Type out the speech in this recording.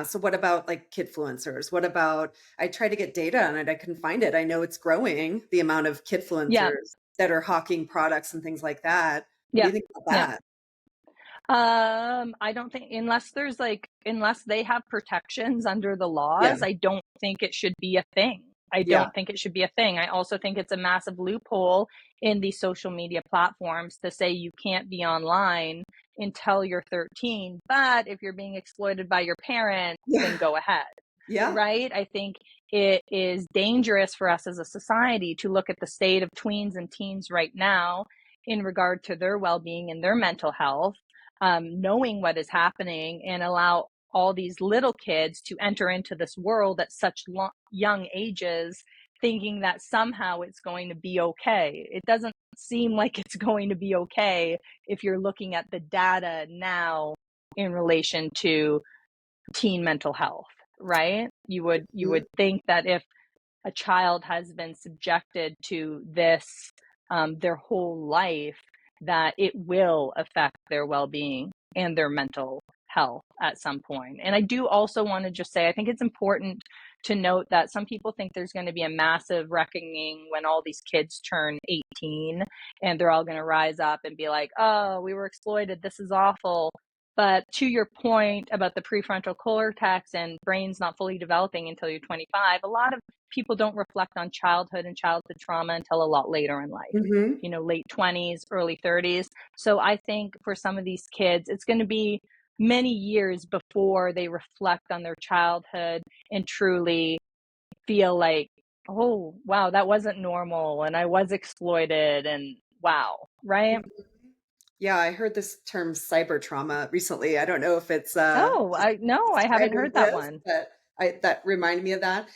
So what about like Kidfluencers? What about, I tried to get data on it. I couldn't find it. I know it's growing, the amount of Yeah. Kidfluencers that are hawking products and things like that. What do Yeah. you think about Yeah. that? I don't think, unless there's like, unless they have protections under the Yeah. laws, I don't think it should be a thing. I Yeah. don't think it should be a thing. I also think it's a massive loophole in these social media platforms to say you can't be online until you're 13, but if you're being exploited by your parents, then Yeah. go ahead. Yeah. Right? I think it is dangerous for us as a society to look at the state of tweens and teens right now in regard to their well-being and their mental health, knowing what is happening, and allow all these little kids to enter into this world at such young ages, thinking that somehow it's going to be okay. It doesn't seem like it's going to be okay if you're looking at the data now in relation to teen mental health, right? You would Mhm. think that if a child has been subjected to this their whole life, that it will affect their well-being and their mental health at some point. And I do also want to just say, I think it's important to note that some people think there's going to be a massive reckoning when all these kids turn 18 and they're all going to rise up and be like, oh, we were exploited, this is awful. But to your point about the prefrontal cortex and brains not fully developing until you're 25, a lot of people don't reflect on childhood and childhood trauma until a lot later in life, Mhm. late 20s, early 30s. So I think for some of these kids, it's going to be many years before they reflect on their childhood and truly feel like, oh, wow, that wasn't normal and I was exploited and wow, right? Yeah, I heard this term cyber trauma recently. I don't know if it's Oh, I no, I haven't describing heard that this, one. but that reminded me of that.